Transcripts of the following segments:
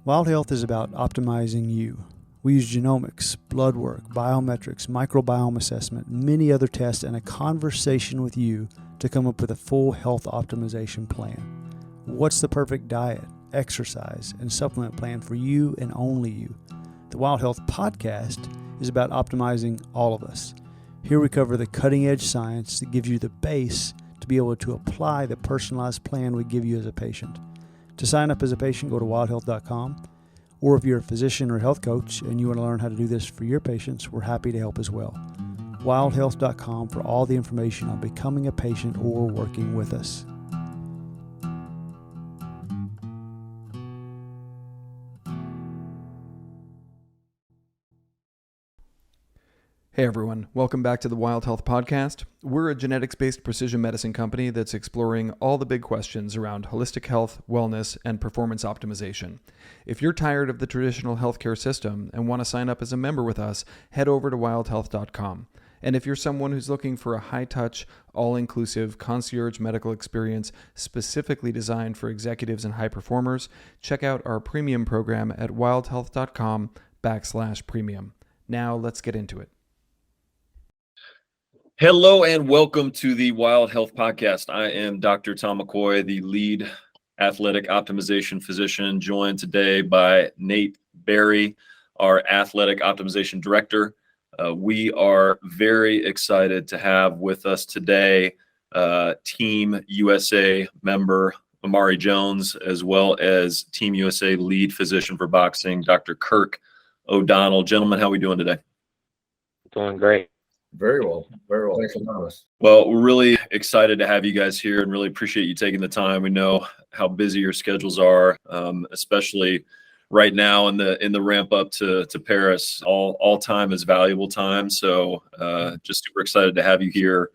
Wild Health is about optimizing you. We use genomics, blood work, biometrics, microbiome assessment, many other tests, and a conversation with you to come up with a full health optimization plan. What's the perfect diet, exercise, and supplement plan for you and only you? The Wild Health Podcast is about optimizing all of us. Here we cover the cutting-edge science that gives you the base to be able to apply the personalized plan we give you as a patient. To sign up as a patient, go to wildhealth.com. Or if you're a physician or health coach and you want to learn how to do this for your patients, we're happy to help as well. Wildhealth.com for all the information on becoming a patient or working with us. Hey everyone, welcome back to the Wild Health Podcast. We're a genetics-based precision medicine company that's exploring all the big questions around holistic health, wellness, and performance optimization. If you're tired of the traditional healthcare system and want to sign up as a member with us, head over to wildhealth.com. And if you're someone who's looking for a high-touch, all-inclusive concierge medical experience specifically designed for executives and high performers, check out our premium program at wildhealth.com/premium. Now let's get into it. Hello and welcome to the Wild Health Podcast. I am Dr. Tom McCoy, the lead athletic optimization physician, joined today by Nate Berry, our athletic optimization director. We are very excited to have with us today Team USA member Omari Jones, as well as Team USA lead physician for boxing, Dr. Kirk O'Donnell. Gentlemen, how are we doing today? Doing great. Very well. Very well. Thanks for having us. Well, we're really excited to have you guys here and really appreciate you taking the time. We know how busy your schedules are, especially right now in the ramp up to Paris. All time is valuable time. So just super excited to have you here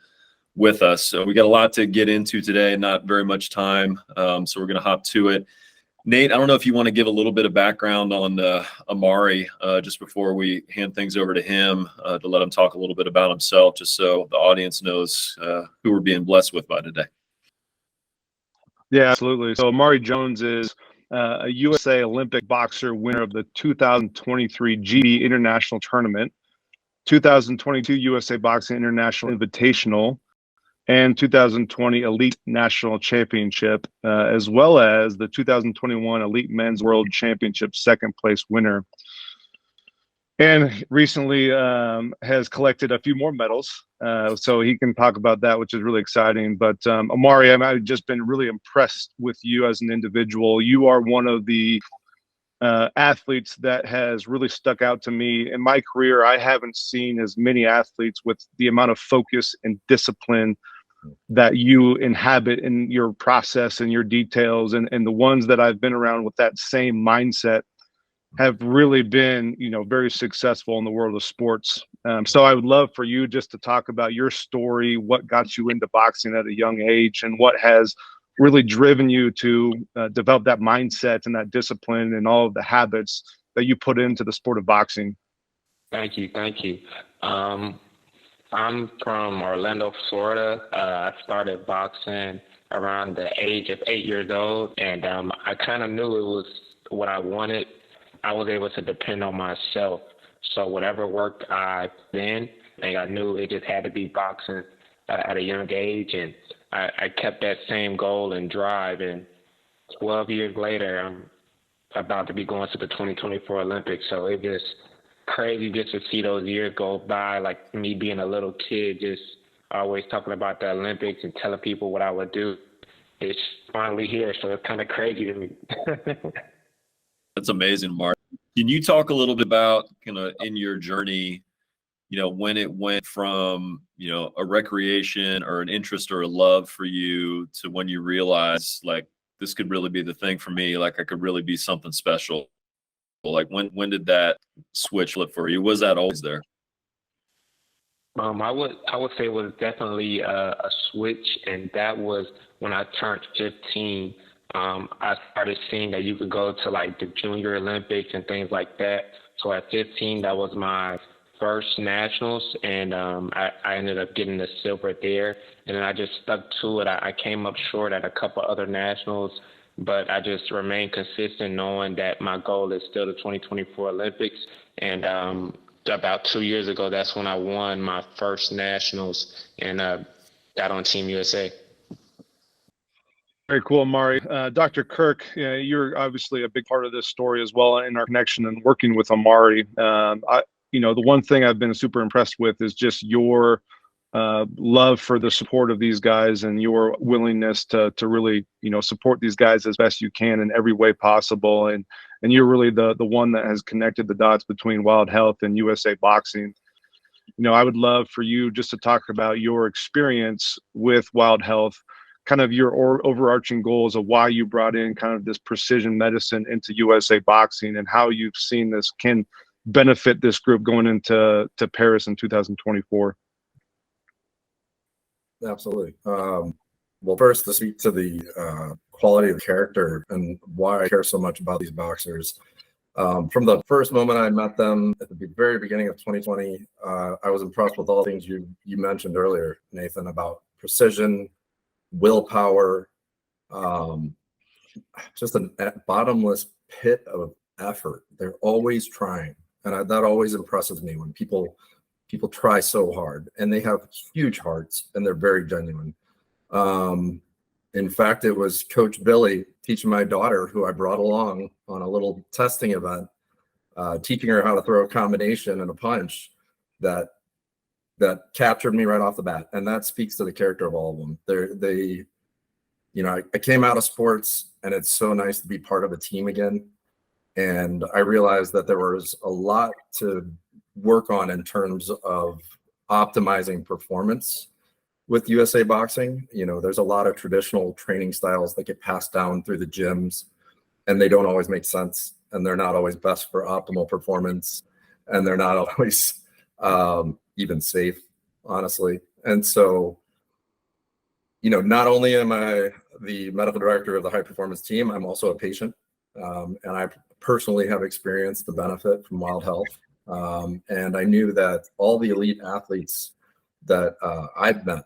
with us. So we got a lot to get into today, not very much time. So we're going to hop to it. Nate, I don't know if you want to give a little bit of background on Omari just before we hand things over to him to let him talk a little bit about himself, just so the audience knows who we're being blessed with by today. Yeah, absolutely. So Omari Jones is a USA Olympic boxer, winner of the 2023 GB International Tournament, 2022 USA Boxing International Invitational, and 2020 Elite National Championship, as well as the 2021 Elite Men's World Championship second place winner. And recently has collected a few more medals, so he can talk about that, which is really exciting. But Omari, I've just been really impressed with you as an individual. You are one of the athletes that has really stuck out to me. In my career, I haven't seen as many athletes with the amount of focus and discipline that you inhabit in your process and your details, and the ones that I've been around with that same mindset have really been, very successful in the world of sports. So I would love for you just to talk about your story, what got you into boxing at a young age, and what has really driven you to develop that mindset and that discipline and all of the habits that you put into the sport of boxing. Thank you. I'm from Orlando, Florida. I started boxing around the age of 8 years old, and I kind of knew it was what I wanted. I was able to depend on myself. So whatever work I put in, I knew it just had to be boxing at a young age, and I kept that same goal and drive. And 12 years later, I'm about to be going to the 2024 Olympics. So it just crazy just to see those years go by, like me being a little kid, just always talking about the Olympics and telling people what I would do. It's finally here, so it's kind of crazy to me. That's amazing, Mark. Can you talk a little bit about in your journey, when it went from, a recreation or an interest or a love for you to when you realized like this could really be the thing for me, like I could really be something special? Like when did that switch flip for you? Was that always there? I would say it was definitely a switch, and that was when I turned 15. I started seeing that you could go to like the Junior Olympics and things like that. So at 15, that was my first nationals, and I ended up getting the silver there. And then I just stuck to it. I came up short at a couple other nationals, but I just remain consistent knowing that my goal is still the 2024 Olympics. And about 2 years ago, that's when I won my first nationals and got on Team USA. Very cool, Omari. Dr. Kirk, you're obviously a big part of this story as well in our connection and working with Omari. The one thing I've been super impressed with is just your love for the support of these guys and your willingness to really, support these guys as best you can in every way possible. And you're really the one that has connected the dots between Wild Health and USA Boxing. I would love for you just to talk about your experience with Wild Health, kind of your overarching goals of why you brought in kind of this precision medicine into USA Boxing and how you've seen this can benefit this group going into Paris in 2024. Absolutely. Well, first, to speak to the quality of character and why I care so much about these boxers. From the first moment I met them at the very beginning of 2020, I was impressed with all the things you mentioned earlier, Nathan, about precision, willpower, just a bottomless pit of effort. They're always trying, and that always impresses me when people try so hard, and they have huge hearts, and they're very genuine. In fact, it was Coach Billy teaching my daughter, who I brought along on a little testing event, teaching her how to throw a combination and a punch that captured me right off the bat. And that speaks to the character of all of them. I came out of sports, and it's so nice to be part of a team again. And I realized that there was a lot to work on in terms of optimizing performance with USA Boxing. There's a lot of traditional training styles that get passed down through the gyms, and they don't always make sense, and they're not always best for optimal performance, and they're not always even safe, honestly. And so, not only am I the medical director of the high performance team, I'm also a patient, and I personally have experienced the benefit from Wild Health. And I knew that all the elite athletes that I've met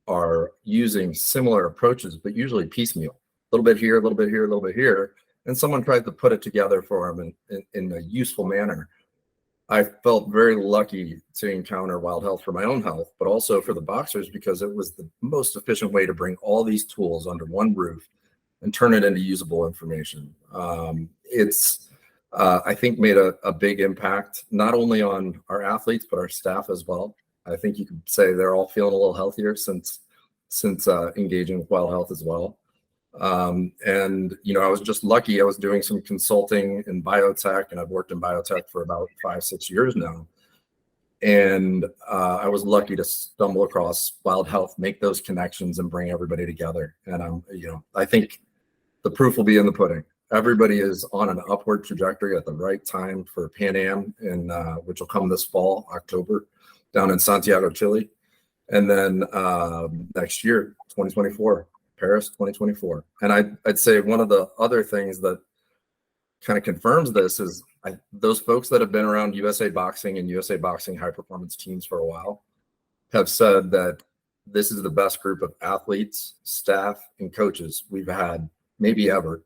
are using similar approaches, but usually piecemeal, a little bit here, a little bit here, a little bit here, and someone tried to put it together for them in a useful manner. I felt very lucky to encounter Wild Health for my own health, but also for the boxers, because it was the most efficient way to bring all these tools under one roof and turn it into usable information. It's I think made a big impact, not only on our athletes, but our staff as well. I think you could say they're all feeling a little healthier since engaging with Wild Health as well. And I was just lucky. I was doing some consulting in biotech, and I've worked in biotech for about 5-6 years now. And I was lucky to stumble across Wild Health, make those connections, and bring everybody together. And I think the proof will be in the pudding. Everybody is on an upward trajectory at the right time for Pan Am, which will come this fall, October, down in Santiago, Chile. And then next year, 2024, Paris, 2024. And I'd say one of the other things that kind of confirms this is those folks that have been around USA Boxing and USA Boxing high performance teams for a while have said that this is the best group of athletes, staff, and coaches we've had maybe ever.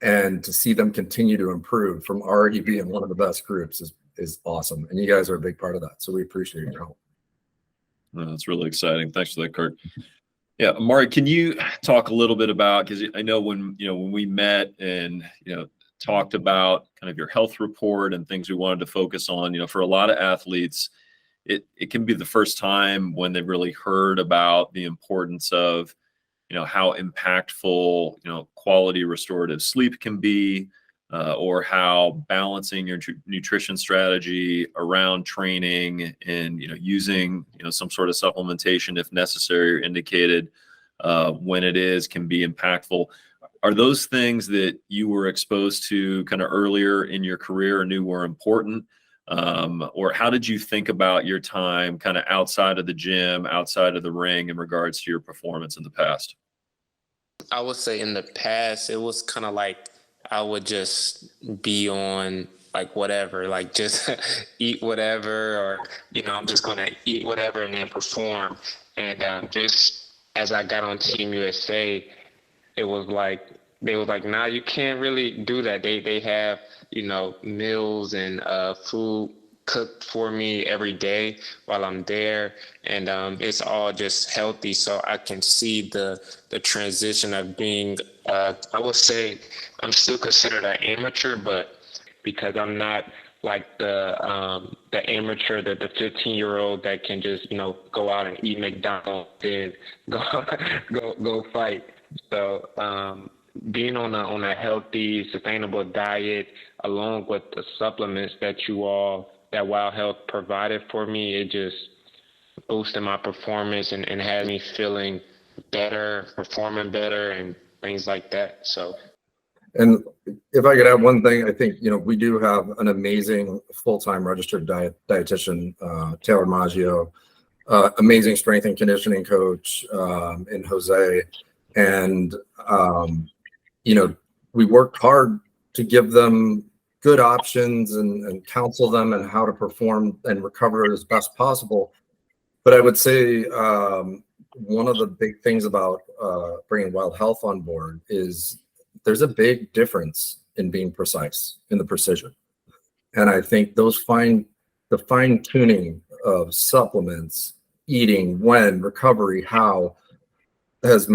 And to see them continue to improve from already being one of the best groups is awesome. And you guys are a big part of that. So we appreciate your help. That's really exciting. Thanks for that, Kirk. Yeah, Omari, can you talk a little bit about, because I know when we met and talked about kind of your health report and things we wanted to focus on, for a lot of athletes, it can be the first time when they've really heard about the importance of how impactful quality restorative sleep can be, or how balancing your nutrition strategy around training and using some sort of supplementation if necessary or indicated when it is can be impactful. Are those things that you were exposed to kind of earlier in your career or knew were important? Or how did you think about your time kind of outside of the gym, outside of the ring in regards to your performance in the past? I would say in the past, it was kind of like I would just be on like whatever, like just eat whatever, or, I'm just going to eat whatever and then perform. And just as I got on Team USA, it was like they was like, nah, you can't really do that. They have, meals and food cooked for me every day while I'm there, and it's all just healthy. So I can see the transition of being, I would say, I'm still considered an amateur, but because I'm not like the amateur, the 15-year-old that can just go out and eat McDonald's and go fight. So being on a healthy, sustainable diet, along with the supplements that Wild Health provided for me, it just boosted my performance and had me feeling better, performing better, and things like that. So. And if I could add one thing, I think, we do have an amazing full-time registered dietitian, Taylor Maggio, amazing strength and conditioning coach in Jose. And, we worked hard to give them good options and counsel them and how to perform and recover as best possible. But I would say one of the big things about bringing Wild Health on board is there's a big difference in being precise, in the precision. And I think the fine tuning of supplements, eating, when, recovery, how, has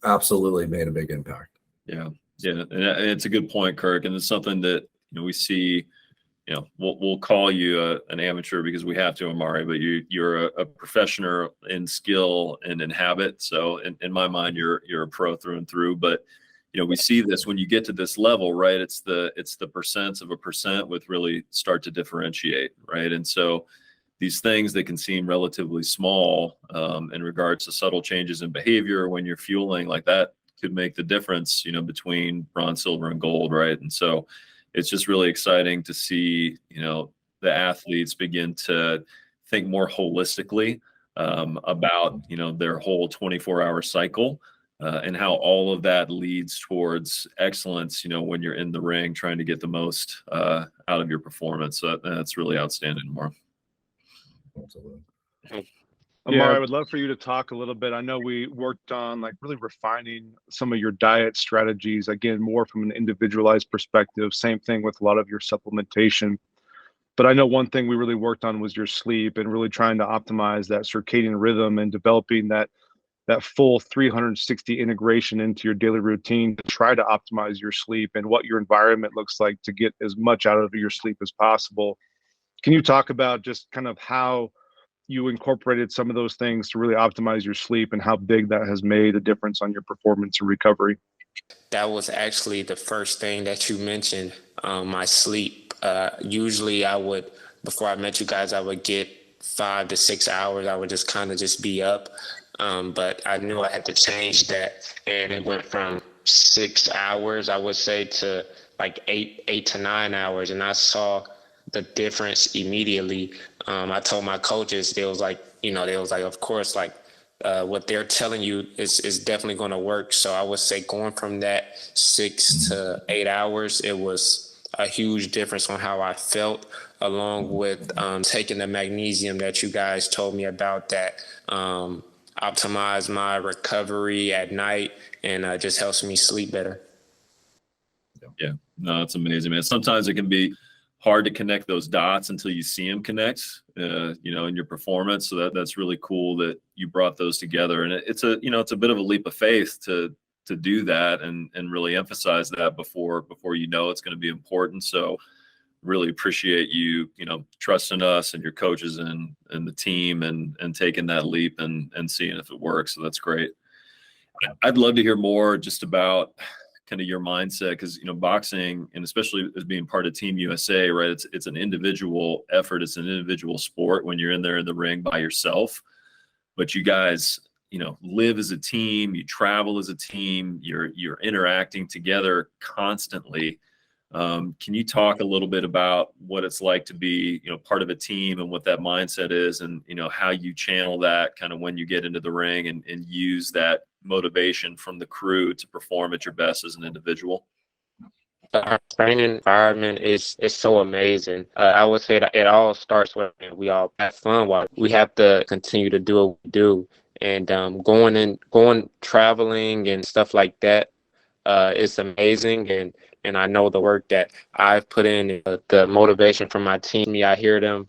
absolutely made a big impact. Yeah. And it's a good point, Kirk. And it's something that, we see, we'll call you an amateur because we have to, Omari, but you're a professional in skill and in habit. So in my mind, you're a pro through and through, but we see this when you get to this level, right? It's the percents of a percent with really start to differentiate, right? And so these things that can seem relatively small in regards to subtle changes in behavior when you're fueling like that could make the difference, between bronze, silver, and gold, right? And so it's just really exciting to see, the athletes begin to think more holistically about, their whole 24-hour cycle. And how all of that leads towards excellence, when you're in the ring trying to get the most out of your performance. So that's really outstanding, Mark. Absolutely. Omar, I would love for you to talk a little bit. I know we worked on really refining some of your diet strategies, again, more from an individualized perspective. Same thing with a lot of your supplementation. But I know one thing we really worked on was your sleep and really trying to optimize that circadian rhythm and developing that full 360 integration into your daily routine to try to optimize your sleep and what your environment looks like to get as much out of your sleep as possible. Can you talk about just kind of how you incorporated some of those things to really optimize your sleep and how big that has made a difference on your performance and recovery? That was actually the first thing that you mentioned, my sleep. Usually before I met you guys, I would get 5 to 6 hours. I would just be up. But I knew I had to change that, and it went from 6 hours, I would say, to like 8 to 9 hours, and I saw the difference immediately. I told my coaches, they was like, of course, what they're telling you is definitely going to work. So I would say going from that 6 to 8 hours, it was a huge difference on how I felt, along with taking the magnesium that you guys told me about that optimize my recovery at night and just helps me sleep better. Yeah, no, it's amazing, man. Sometimes it can be hard to connect those dots until you see them connect, in your performance. So that's really cool that you brought those together. And it's a bit of a leap of faith to do that and really emphasize that before it's going to be important. So really appreciate you, trusting us and your coaches and the team and taking that leap and seeing if it works. So that's great. I'd love to hear more just about kind of your mindset, because boxing, and especially as being part of Team USA, right? It's an individual effort. It's an individual sport when you're in there in the ring by yourself. But you guys, live as a team. You travel as a team. You're interacting together constantly. Can you talk a little bit about what it's like to be, part of a team and what that mindset is, and how you channel that kind of when you get into the ring and use that motivation from the crew to perform at your best as an individual? Our training environment is so amazing. I would say that it all starts when we all have fun. While we have to continue to do what we do, and going traveling and stuff like that. it's amazing, and I know the work that I've put in, the motivation from my team. I hear them,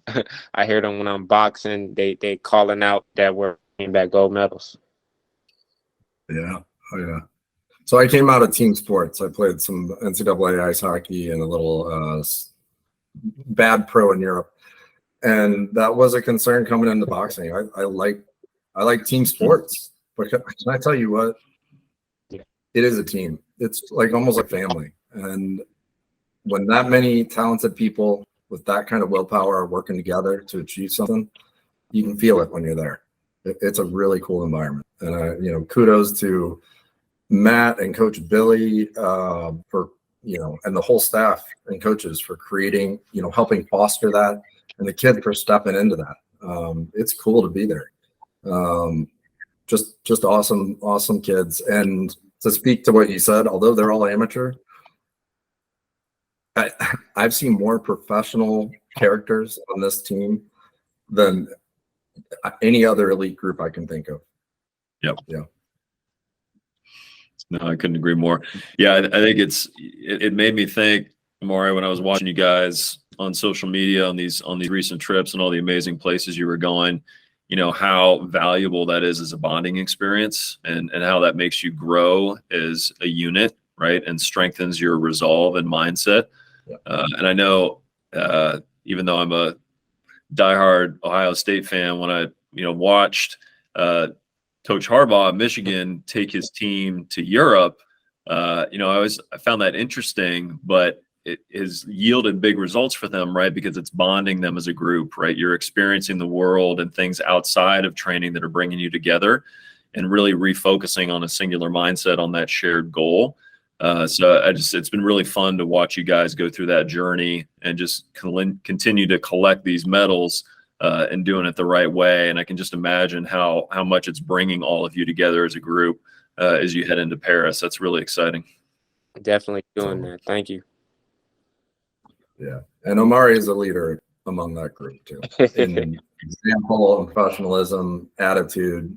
I hear them when I'm boxing. They calling out that we're bringing back gold medals. Yeah. Oh, yeah. So I came out of team sports. I played some NCAA ice hockey and a little bad pro in Europe, and that was a concern coming into boxing. I like team sports, but can I tell you what? Yeah. It is a team. It's like almost like family, and when that many talented people with that kind of willpower are working together to achieve something, you can feel it when you're there. It's a really cool environment, and kudos to Matt and Coach Billy for and the whole staff and coaches for creating, helping foster that, and the kids for stepping into that. It's cool to be there. Just awesome kids. And to speak to what you said, although they're all amateur, I've seen more professional characters on this team than any other elite group I can think of. Yep. Yeah. No, I couldn't agree more. Yeah, I think it made me think, Omari, when I was watching you guys on social media on these recent trips and all the amazing places you were going, how valuable that is as a bonding experience, and how that makes you grow as a unit, right? And strengthens your resolve and mindset. Yeah. And I know, even though I'm a diehard Ohio State fan, when I, watched Coach Harbaugh at Michigan take his team to Europe, I found that interesting, but it has yielded big results for them, right? Because it's bonding them as a group, right? You're experiencing the world and things outside of training that are bringing you together, and really refocusing on a singular mindset on that shared goal. So it's been really fun to watch you guys go through that journey and just continue to collect these medals and doing it the right way. And I can just imagine how much it's bringing all of you together as a group as you head into Paris. That's really exciting. Definitely doing that. Thank you. Yeah. And Omari is a leader among that group too. In example, professionalism, attitude,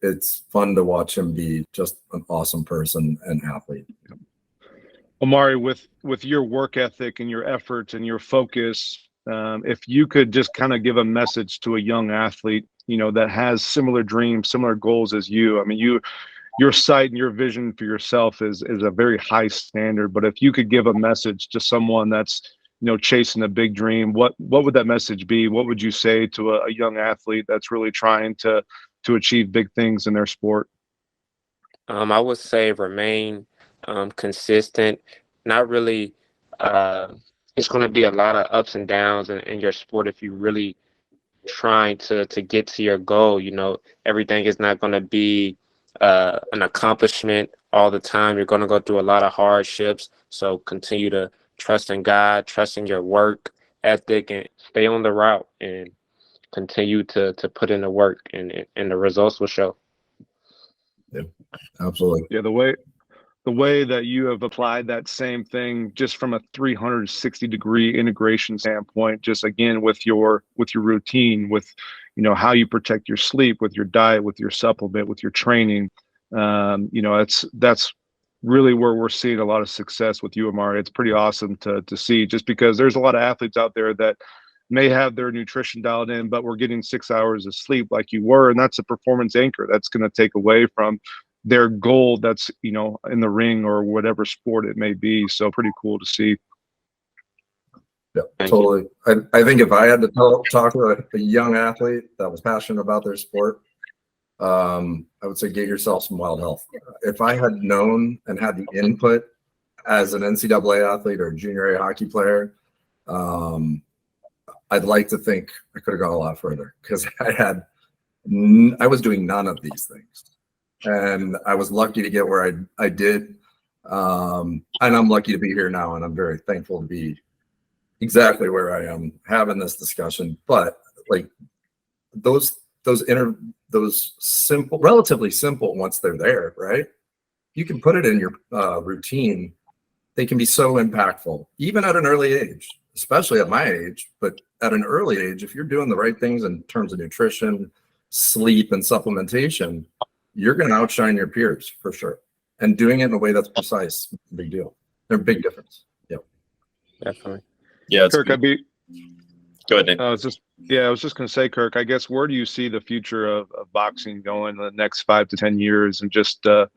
it's fun to watch him be just an awesome person and athlete. Omari, with your work ethic and your efforts and your focus, if you could just kind of give a message to a young athlete, that has similar dreams, similar goals as you. I mean, your sight and your vision for yourself is a very high standard. But if you could give a message to someone that's, chasing a big dream, what would that message be? What would you say to a young athlete that's really trying to achieve big things in their sport? I would say remain consistent. Not really. It's going to be a lot of ups and downs in your sport if you really trying to get to your goal. Everything is not going to be an accomplishment all the time. You're going to go through a lot of hardships. So continue to trust in God, trust in your work ethic, and stay on the route and continue to put in the work, and the results will show. Yeah, absolutely. Yeah, the way that you have applied that same thing, just from a 360-degree integration standpoint, just again with your routine, with how you protect your sleep, with your diet, with your supplement, with your training, that's really where we're seeing a lot of success with you, Omari. It's pretty awesome to see, just because there's a lot of athletes out there that may have their nutrition dialed in, but we're getting 6 hours of sleep like you were, and that's a performance anchor that's going to take away from their goal that's in the ring or whatever sport it may be. So pretty cool to see. Yeah, totally. I think if I had to talk to a young athlete that was passionate about their sport, I would say get yourself some Wild Health. If I had known and had the input as an NCAA athlete or a junior A hockey player, I'd like to think I could have gone a lot further, because I was doing none of these things. And I was lucky to get where I did. And I'm lucky to be here now. And I'm very thankful to be exactly where I am having this discussion. But like those simple, relatively simple, once they're there, right? You can put it in your routine. They can be so impactful, even at an early age, especially at my age. But at an early age, if you're doing the right things in terms of nutrition, sleep, and supplementation, you're going to outshine your peers for sure. and doing it in a way that's precise. Big deal. They're a big difference. Yep. Definitely. Yeah, Kirk, go ahead, Nate. I was just going to say, Kirk, I guess, where do you see the future of boxing going in the next 5 to 10 years, and just the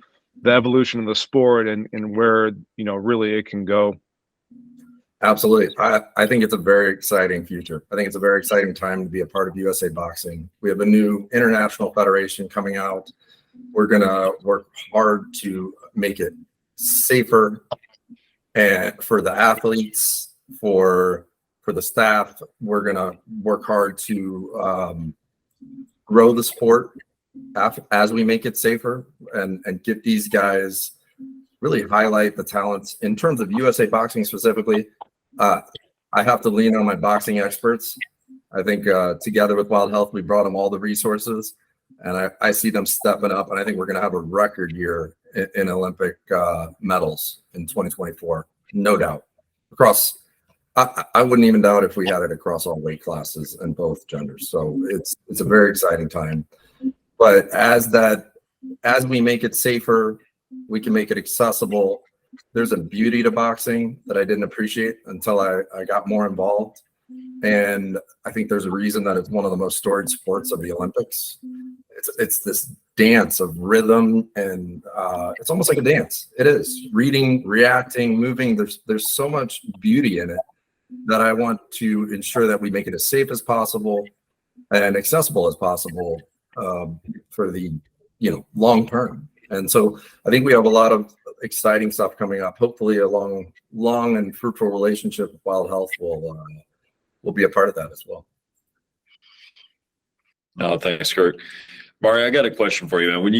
evolution of the sport and where, really it can go? Absolutely. I think it's a very exciting future. I think it's a very exciting time to be a part of USA Boxing. We have a new international federation coming out. We're going to work hard to make it safer and for the athletes, for the staff. We're going to work hard to grow the sport as we make it safer and get these guys, really highlight the talents. In terms of USA Boxing specifically, I have to lean on my boxing experts. I think together with Wild Health, we brought them all the resources, and I see them stepping up, and I think we're going to have a record year in Olympic medals in 2024, no doubt. I wouldn't even doubt if we had it across all weight classes and both genders. So it's a very exciting time. But as we make it safer, we can make it accessible. There's a beauty to boxing that I didn't appreciate until I got more involved. And I think there's a reason that it's one of the most storied sports of the Olympics. It's this dance of rhythm, and it's almost like a dance. It is. Reading, reacting, moving. There's so much beauty in it that I want to ensure that we make it as safe as possible and accessible as possible for the long term. And so I think we have a lot of exciting stuff coming up. Hopefully a long and fruitful relationship with Wild Health will be a part of that as well. No, thanks, Kirk. Mari, I got a question for you, man. When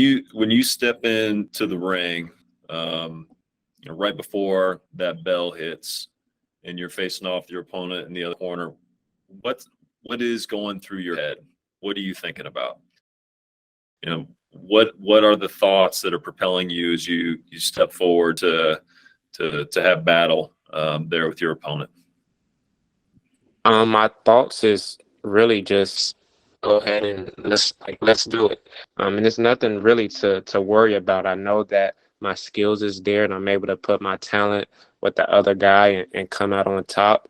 you step into the ring, right before that bell hits and you're facing off your opponent in the other corner, what is going through your head? What are you thinking about? What are the thoughts that are propelling you as you step forward to have battle there with your opponent? My thoughts is really just go ahead and let's do it. And it's nothing really to worry about. I know that my skills is there, and I'm able to put my talent with the other guy and come out on top.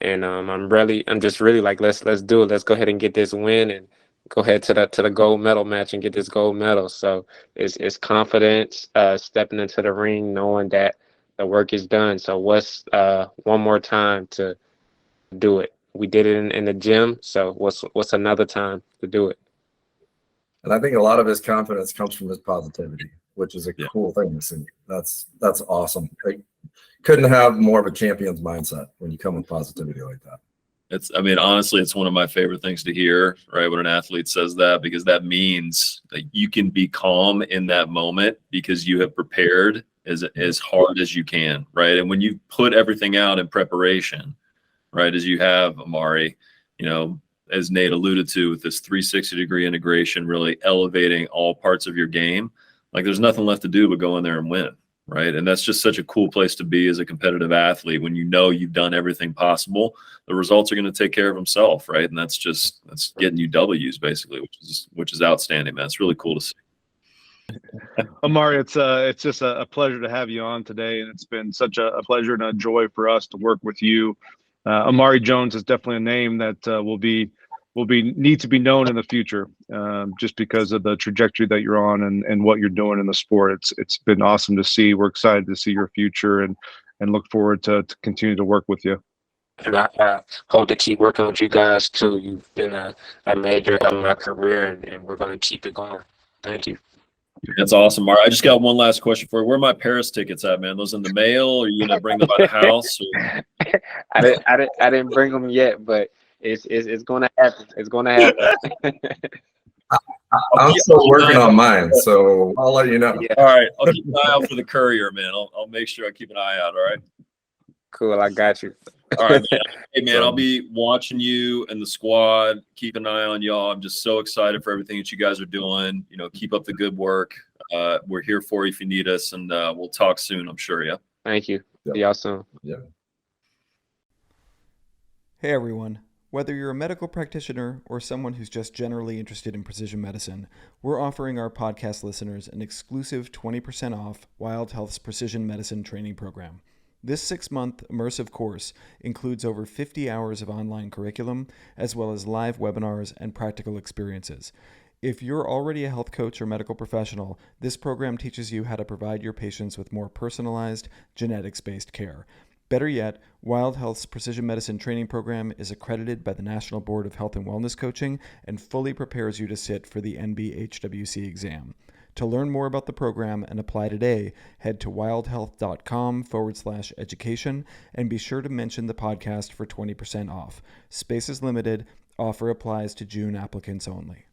And I'm just really like, let's do it. Let's go ahead and get this win and go ahead to the gold medal match and get this gold medal. So it's confidence, stepping into the ring, knowing that the work is done. So what's one more time to do it? We did it in the gym. So what's another time to do it? And I think a lot of his confidence comes from his positivity, which is a cool thing to see. That's awesome. I couldn't have more of a champion's mindset when you come with positivity like that. Honestly, it's one of my favorite things to hear, right? When an athlete says that, because that means that you can be calm in that moment because you have prepared as hard as you can, right? And when you put everything out in preparation, right, as you have, Omari, as Nate alluded to, with this 360-degree integration, really elevating all parts of your game, like there's nothing left to do but go in there and win, right? And that's just such a cool place to be as a competitive athlete when you've done everything possible. The results are going to take care of themselves, right? And that's getting you W's basically, which is outstanding, man. It's really cool to see. Omari, it's just a pleasure to have you on today, and it's been such a pleasure and a joy for us to work with you. Omari Jones is definitely a name that will need to be known in the future, just because of the trajectory that you're on and what you're doing in the sport. It's been awesome to see. We're excited to see your future and look forward to continue to work with you. And I hope to keep working with you guys too. You've been a major of my career, and we're going to keep it going. Thank you. That's awesome, Mark. I just got one last question for you. Where are my Paris tickets at, man? Those in the mail, or are you gonna bring them by the house? I didn't bring them yet, but it's going to happen. It's going to happen. I'm still working on mine, so I'll let you know. Yeah. All right, I'll keep an eye out for the courier, man. I'll make sure I keep an eye out. All right. Cool, I got you. All right, man. Hey, man, I'll be watching you and the squad. Keep an eye on y'all. I'm just so excited for everything that you guys are doing. Keep up the good work. We're here for you if you need us, and we'll talk soon, I'm sure. Yeah. Thank you. Yeah. See y'all soon. Yeah. Hey everyone, Whether you're a medical practitioner or someone who's just generally interested in precision medicine, we're offering our podcast listeners an exclusive 20% off Wild Health's Precision Medicine Training Program. This 6-month immersive course includes over 50 hours of online curriculum, as well as live webinars and practical experiences. If you're already a health coach or medical professional, this program teaches you how to provide your patients with more personalized, genetics-based care. Better yet, Wild Health's Precision Medicine Training Program is accredited by the National Board of Health and Wellness Coaching and fully prepares you to sit for the NBHWC exam. To learn more about the program and apply today, head to wildhealth.com/education and be sure to mention the podcast for 20% off. Space is limited. Offer applies to June applicants only.